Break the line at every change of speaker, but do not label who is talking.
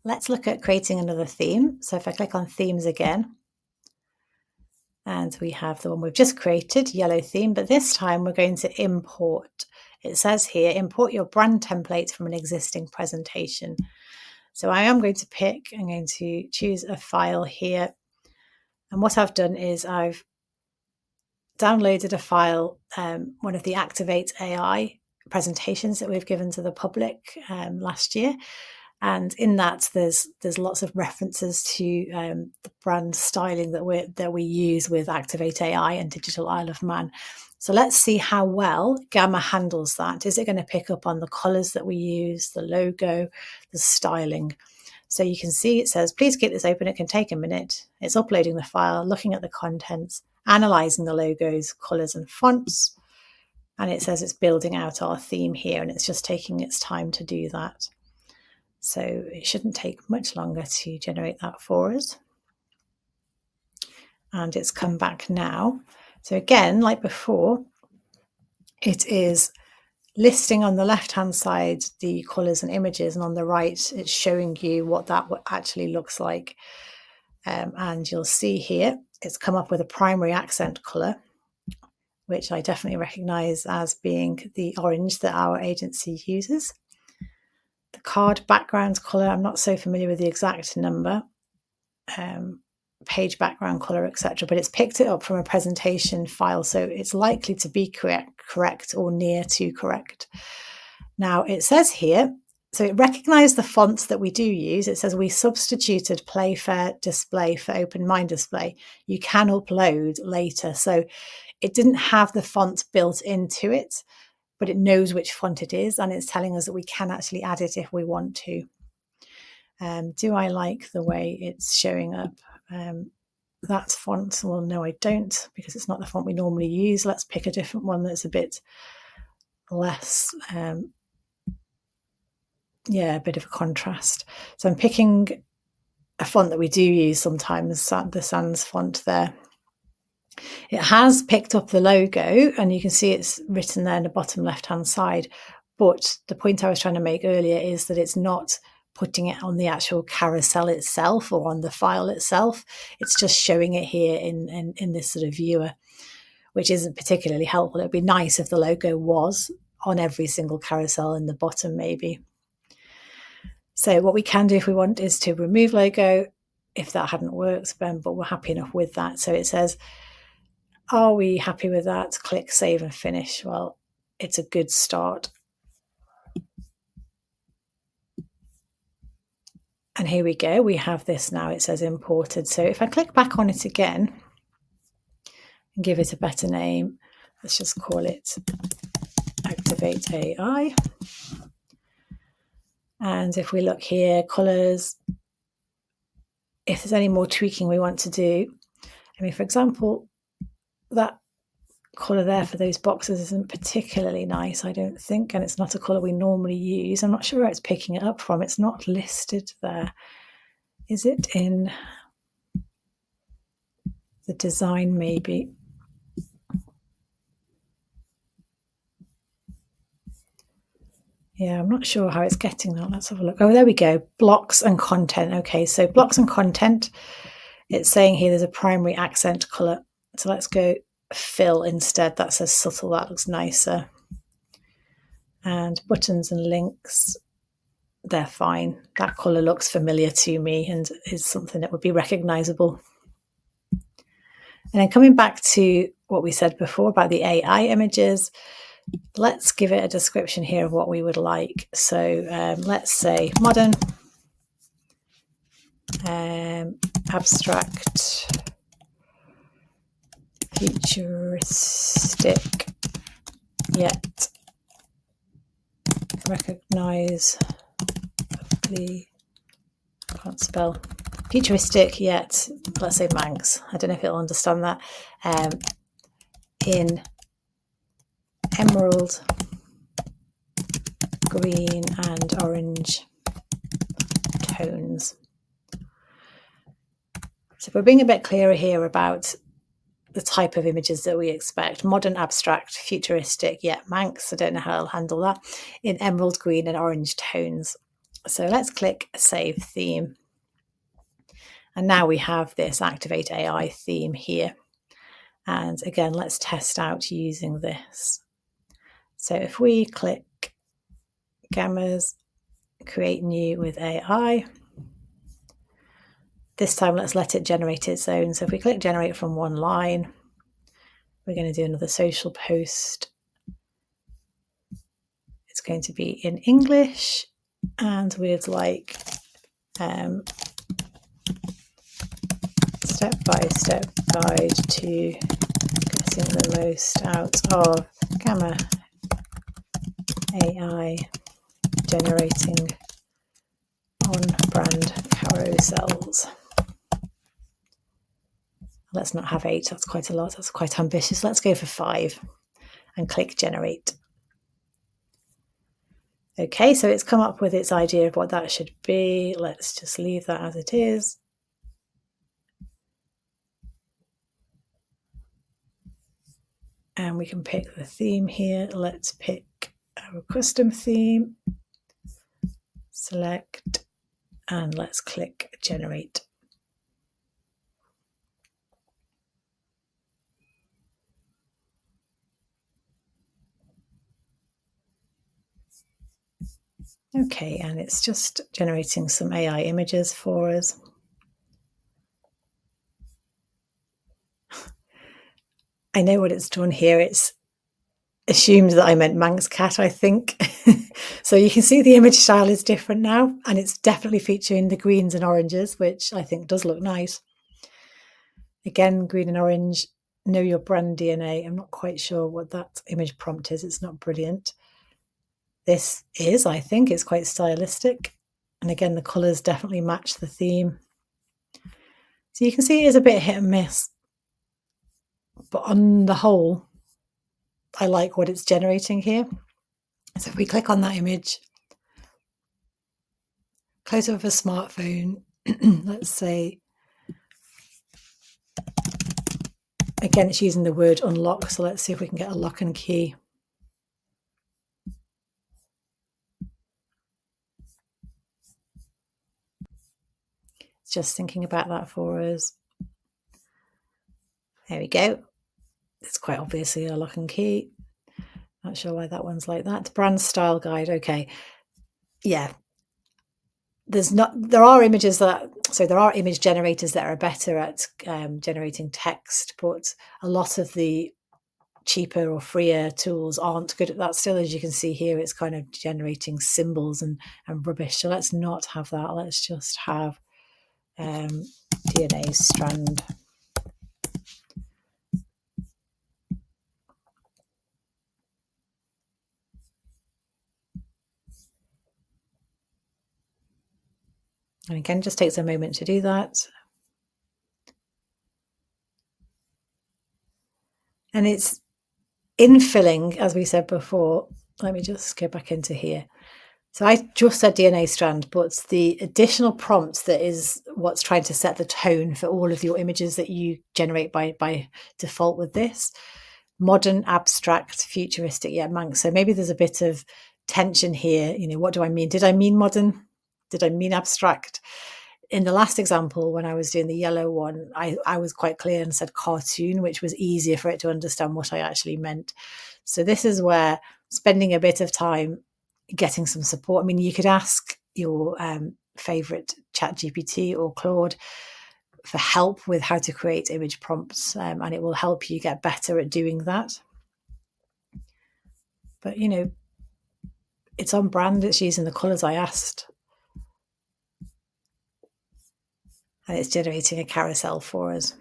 Let's look at creating another theme. So if I click on themes again, and we have the one we've just created, yellow theme, but this time we're going to import. It says here, import your brand template from an existing presentation. So I am going to I'm going to choose a file here. And what I've done is I've downloaded a file, one of the Activate AI presentations that we've given to the public last year. And in that, there's lots of references to the brand styling that we use with Activate AI and Digital Isle of Man. So let's see how well Gamma handles that. Is it going to pick up on the colours that we use, the logo, the styling? So you can see it says, please keep this open. It can take a minute. It's uploading the file, looking at the contents, analysing the logos, colours and fonts. And it says it's building out our theme here, and it's just taking its time to do that. So it shouldn't take much longer to generate that for us. And it's come back now. So again, like before, it is listing on the left-hand side the colours and images, and on the right, it's showing you what that actually looks like. And you'll see here, it's come up with a primary accent colour, which I definitely recognise as being the orange that our agency uses. The card background colour, I'm not so familiar with the exact number, page background colour, etc. But it's picked it up from a presentation file, so it's likely to be correct or near to correct. Now it says here, so it recognised the fonts that we do use. It says we substituted Playfair display for Open Mind display. You can upload later. So it didn't have the font built into it, but it knows which font it is, and it's telling us that we can actually add it if we want to. Do I like the way it's showing up? That font? Well, no, I don't, because it's not the font we normally use. Let's pick a different one that's a bit less, a bit of a contrast. So I'm picking a font that we do use sometimes, the Sans font there. It has picked up the logo, and you can see it's written there in the bottom left-hand side. But the point I was trying to make earlier is that it's not putting it on the actual carousel itself or on the file itself. It's just showing it here in this sort of viewer, which isn't particularly helpful. It'd be nice if the logo was on every single carousel in the bottom, maybe. So what we can do if we want is to remove logo, if that hadn't worked, but we're happy enough with that. So it says, are we happy with that? Click save and finish. Well, it's a good start. And here we go. We have this now. It says imported. So if I click back on it again and give it a better name, let's just call it Activate AI. And if we look here, colors, if there's any more tweaking we want to do, I mean, for example, that colour there for those boxes isn't particularly nice, I don't think, and it's not a colour we normally use. I'm not sure where it's picking it up from. It's not listed there. Is it in the design maybe? Yeah, I'm not sure how it's getting that. Let's have a look. Oh, there we go. Blocks and content. Okay, so blocks and content. It's saying here there's a primary accent colour. So let's go fill instead. That says subtle. That looks nicer. And buttons and links, they're fine. That colour looks familiar to me and is something that would be recognisable. And then coming back to what we said before about the AI images, let's give it a description here of what we would like. So let's say modern, abstract, futuristic, yet recognizably, I can't spell, futuristic yet, let's say Manx. I don't know if it'll understand that. In emerald, green and orange tones. So we're being a bit clearer here about the type of images that we expect. Modern, abstract, futuristic, yet Manx. I don't know how I'll handle that. In emerald, green and orange tones. So let's click Save Theme. And now we have this Activate AI theme here. And again, let's test out using this. So if we click Gamma's Create New with AI, this time let's let it generate its own. So if we click Generate from one line, we're going to do another social post. It's going to be in English, and we'd like step-by-step guide to getting the most out of Gamma AI generating on-brand carousels. Let's not have 8, that's quite a lot, that's quite ambitious. Let's go for 5 and click Generate. Okay, so it's come up with its idea of what that should be. Let's just leave that as it is. And we can pick the theme here. Let's pick our custom theme, select, and let's click Generate. Okay, and it's just generating some AI images for us. I know what it's done here. It's assumed that I meant Manx cat, I think. So you can see the image style is different now, and it's definitely featuring the greens and oranges, which I think does look nice. Again, green and orange, know your brand DNA. I'm not quite sure what that image prompt is. It's not brilliant. This is, I think, it's quite stylistic. And again, the colours definitely match the theme. So you can see it is a bit hit and miss. But on the whole, I like what it's generating here. So if we click on that image, close up of a smartphone, let's say, again, it's using the word unlock. So let's see if we can get a lock and key. It's just thinking about that for us. There we go. It's quite obviously a lock and key. Not sure why that one's like that. Brand style guide. Okay. Yeah. There are image generators that are better at generating text, but a lot of the cheaper or freer tools aren't good at that still. As you can see here, it's kind of generating symbols and rubbish. So let's not have that. Let's just have DNA strand. And again, just takes a moment to do that. And it's infilling, as we said before. Let me just go back into here. So I just said DNA strand, but the additional prompts that is what's trying to set the tone for all of your images that you generate by default with this. Modern, abstract, futuristic, yeah, Manx. So maybe there's a bit of tension here. You know, what do I mean? Did I mean modern? Did I mean abstract? In the last example, when I was doing the yellow one, I was quite clear and said cartoon, which was easier for it to understand what I actually meant. So this is where spending a bit of time getting some support. I mean, you could ask your favorite ChatGPT or Claude for help with how to create image prompts, and it will help you get better at doing that. But, you know, it's on brand. It's using the colours I asked. And it's generating a carousel for us.